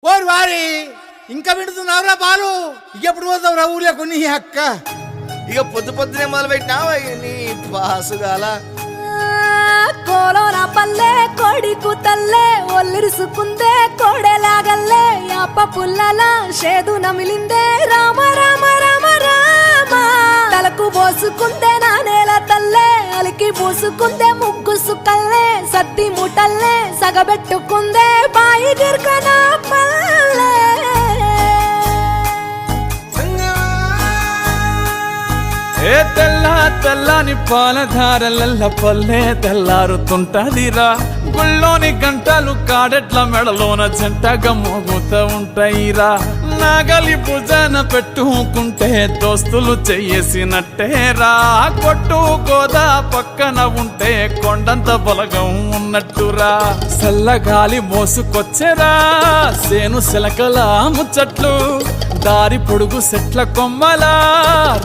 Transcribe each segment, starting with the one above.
ఓరు వారి ఇంకా వింటున్నావురా బాలు, ఎప్పుడు పోతావురా ఊళ్ళో కొన్ని అక్క? ఇక పొద్దు పొద్దునే మొదలు పెట్టినావా నీ బాసుగాల? కోలోన పల్లె కోడి కూతల్లే ఒల్లిరుసుకుందే కోడెలాగల్లే యాప పుల్లల షేదు నమిలిందే రామ రామ రామ రామ తలకు పోసుకుందే నానేల తల్లే అలికి పూసుకుందే ముగ్గు సుక్కల్లే సత్తి మూటల్లే సగబెట్టుకుందే బాయి గిర్కన పల్లె ఏ తెల్ల తెల్లని పాలధారలల్ల పల్లె తెల్లారుతుంటదిరా. గుళ్ళోని గంటలు కాడెట్ల మెడలోన జంటగా మోగుతూ ఉంటాయిరా. నాగలి భుజాన పెట్టుకుంటే దోస్తులు చెయ్యేసినట్టేరా. కొట్టు గోదా పక్కన ఉంటే కొండంత బలగం ఉన్నట్టురా. చల్లగాలి మోసుకొచ్చెరా సేను శిలకల ముచ్చట్లు, దారి పొడుగు సెట్ల కొమ్మలా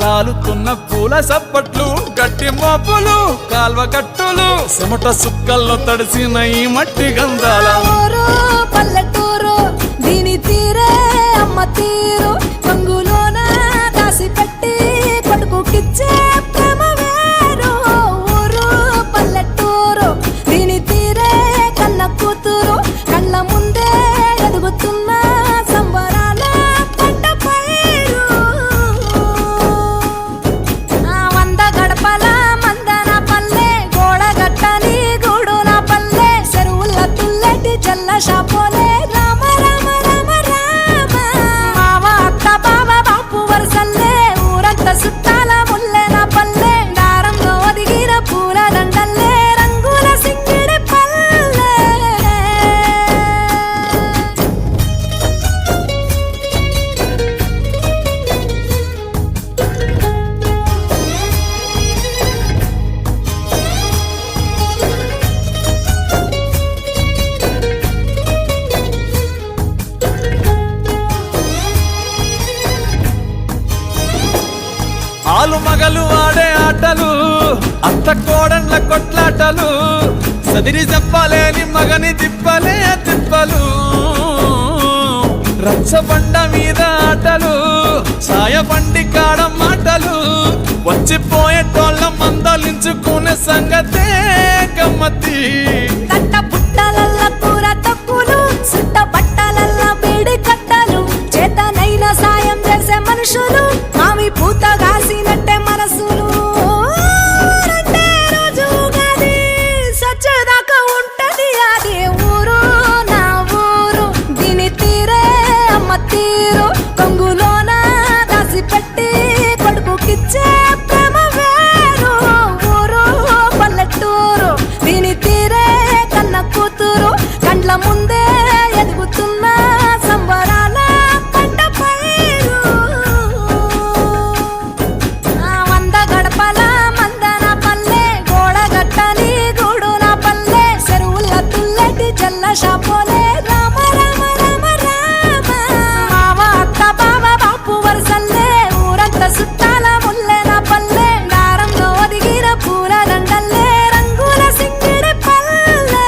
రాలుతున్న పూల సప్పట్లు, గట్టి మోపులు కాల్వ కట్టులు చెమట సుక్కల్లో తడిసిన ఈ మట్టి గంధాల పల్లెటూరు దీని తీరే అమ్మ తీరు కంగులోన దాసి పెట్టి కొడుకుకిచ్చే ప్రేమ వేరు. ఊరు పల్లెటూరు దీని తీరే కన్న కూతురు కళ్ళ ముందే ఎదుగుతున్న సంబరాల పంట పైరు. వంద గడపల మందన పల్లె గోడగట్టని గూడున పల్లె చెరువుల తుల్లెటి జల్ల షాపోలే రామ రామ రామ రామ మావ అత్త బావ బాపు వరసల్లే ఊరంత సుట్టాల ముల్లెన పల్లె దారంలో ఒదిగిన పూల దండల్లే రంగుల సింగిడి పల్లె. ఆలు మగలు ఆడే ఆటలు, అత్త కోడన్ల కొట్లాటలు, సదిరి చెప్పలేని మగని తిప్పలే తిప్పలు. రచ్చబండ మీద ఆటలు, సాయబండి కాడ మాటలు, వచ్చిపోయేటోళ్ళ మందలించుకునే సంగతే గమ్మతి. తట్ట పుట్టలల్ల కూర తక్కులు సుట్ట బట్టలల్ల వేడి కట్టలు, చేతనైన సాయం చేసే మనుషులు మామి పూత కాసినట్టే మనసులు. రెండే రోజు గది సచ్చేదాకా ఉంటది అది ఊరు నా ఊరు దీని తీరే అమ్మ తీరు కొంగులోన దాసి పెట్టి కొడుకుకిచ్చే ప్రేమ వేరు. ఊరు పల్లెటూరు దీని తీరే కన్న కూతురు కండ్ల ముందే ఎదుగుతున్న సంబరాల పంట పైరు. వంద గడపల మందన పల్లె గోడగట్టని గూడున పల్లె చెరువుల తుల్లెటి జల్ల షాపోలే రామ రామ రామ రామ మావ అత్త బావ బాపు వరసల్లే ఊరంత సుట్టాల ముల్లెన పల్లె దారంలో ఒదిగిన పూల దండల్లే రంగుల సింగిడి పల్లె.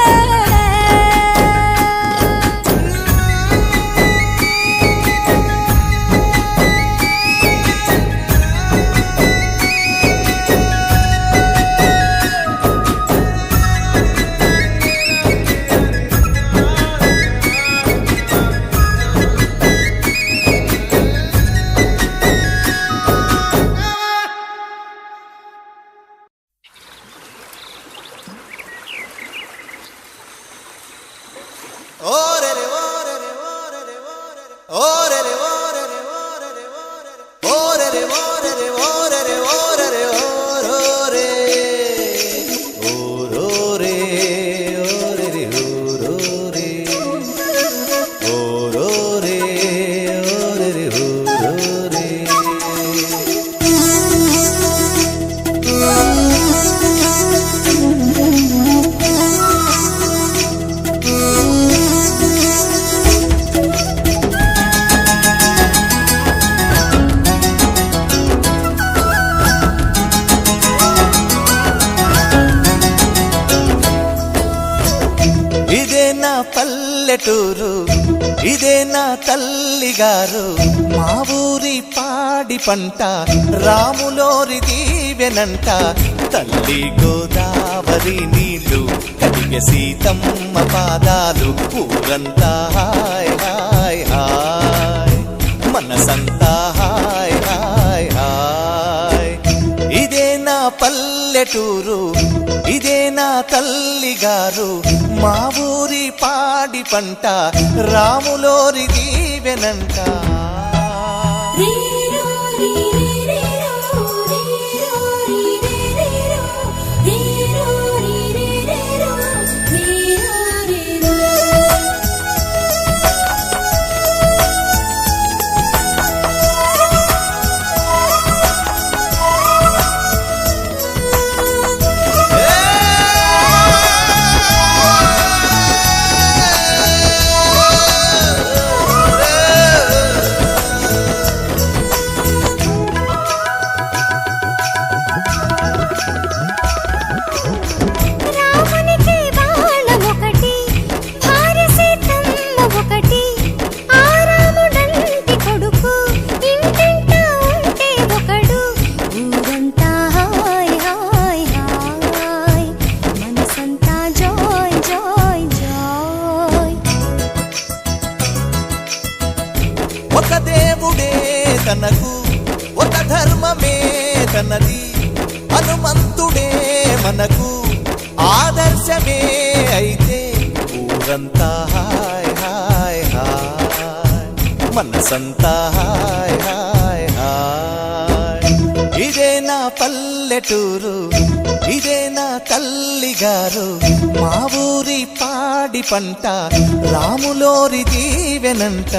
ఓరే రే ఓరే రే ఓరే రే ఓరే రే ఓరే రే ఓరే రే ఓరే రే ఓరే రే ఓరే రే ఓరే రే ఓరోరే ఓరోరే ఓరే రే ఓరోరే ఓరోరే ఓరే రే ఓరోరే. ఇదే నా పల్లెటూరు ఇదే నా తల్లి గారు మా ఊరి పాడి పంట రాములోరి దీవెనంట తల్లి గోదావరి నీళ్ళు కడిగ సీతమ్మ పాదాలు ఊరంతా హాయ్ హాయ్ హాయ్ మనసంతా హాయ్ హాయ్ హాయ్ ఇదే నా పల్లెటూరు ఇదే నా తల్లి గారు మా ఊరి పాడి పంట రాములోరి దీవెనంట ఒక దేవుడే తనకు ఒక ధర్మమే తనది హనుమంతుడే మనకు ఆదర్శమే అయితే ఊరంతా హాయ్ హాయ్ హాయ్ మనసంతా హాయ్ హాయ్ హాయ్ ఇదే నా పల్లెటూరు ఇదే నా తల్లి గారు మా ఊరి పాడి పంట రాములోరి దీవెనంట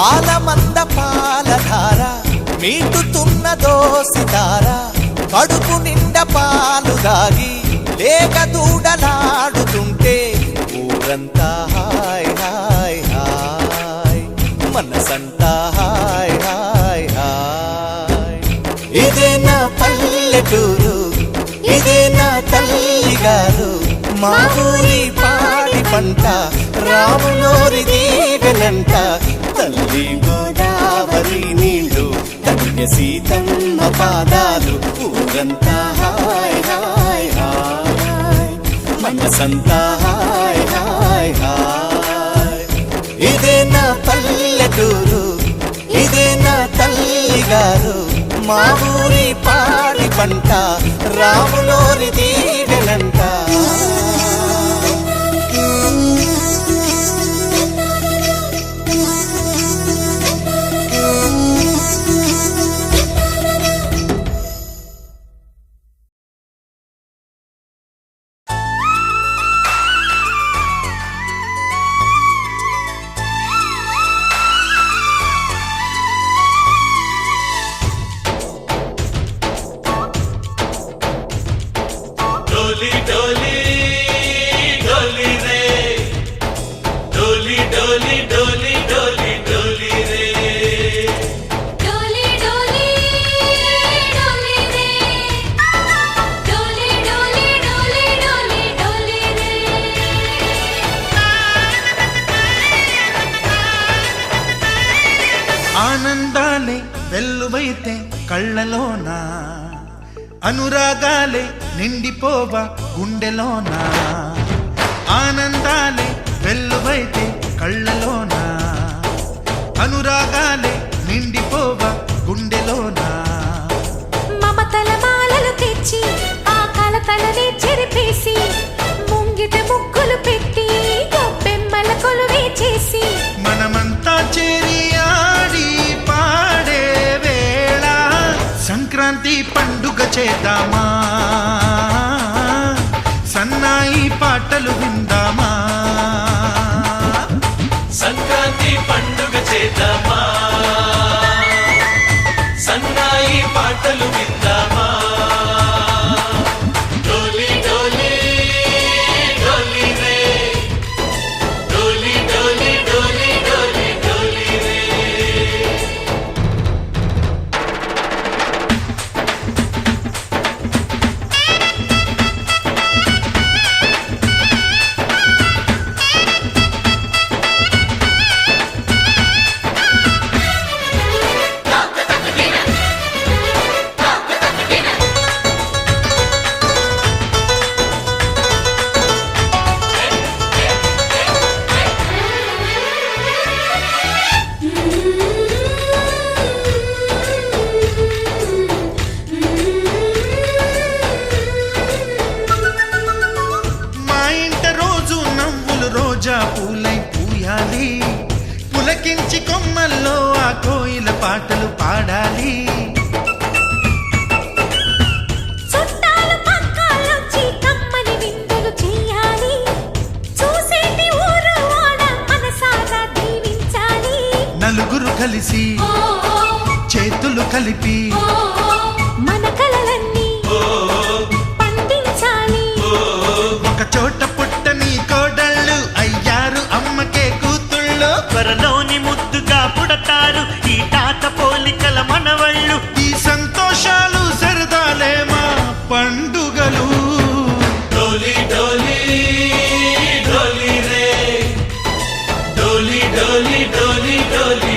ఆలమంద పాలధార మీటుతున్నదో సితార కడుపు నిండా పాలు దాగి లేక దూడలాడుతుంటే ఊరంతా హాయ్ హాయ్ హాయ్ మనసంతా హాయ్ హాయ్ హాయ్ ఇదే నా పల్లెటూరు ఇదే నా తల్లి గారు మా ఊరి పాడి పంట రాములోరి దీవెనంట తల్లి గోదావరి నీళ్ళు కడిగ సీతమ్మ పాదాలు ఊరంతా హాయ్ హాయ్ హాయ్ మనసంతా హాయ్ హాయ్ హాయ్ ఇదే నా పల్లెటూరు ఇదే నా తల్లి గారు మా ఊరి పాడి పంట రాములోరి దీవెనంట ఆనందాలే వెల్లువైతే కళ్ళలోన అనురాగాలే నిండిపోవా గుండెలోన ఆనందాలే వెల్లువైతే కళ్ళలోన అనురాగాలే నిండిపోవా గుండెలోనా మమతల మాలలు తెచ్చి ఆ కలతలనే చెరిపేసి ముంగిట ముగ్గులు పెట్టి గొప్పెమ్మల కొలువే చేసి మనమంతా చేరి ఆడి పాడే వేళ సంక్రాంతి పండుగ చేద్దామా సన్నాయి పాటలు విందామా సంక్రాంతి పండుగ చేద్దామా సన్నాయి పాటలు విందామా డోలి డోలి డోలి రే డోలి డోలి డోలి డోలి డోలి రే మా ఇంట రోజు నవ్వులు రోజా పూలై పూయాలి పులకించి కొమ్మల్లో ఆ కోయిల పాటలు పాడాలి చుట్టాలు పక్కాలొచ్చి కమ్మని విందులు చెయ్యాలి చూసేటి ఊరు వాడ మనసారా దీవించాలి నలుగురు కలిసి చేతులు కలిపి మన కలలన్నీ పండించాలి ఒక చోట పుట్టని కోడళ్ళు అయ్యారు అమ్మకే కూతుళ్ళు త్వరలోని ముద్దుగా పుడతారు ఈ తాత పోలికల మనవళ్ళు ఈ సంతోషాలు సరదాలే మా పండుగలు డోలి డోలి డోలి రే డోలి డోలి డోలి డోలి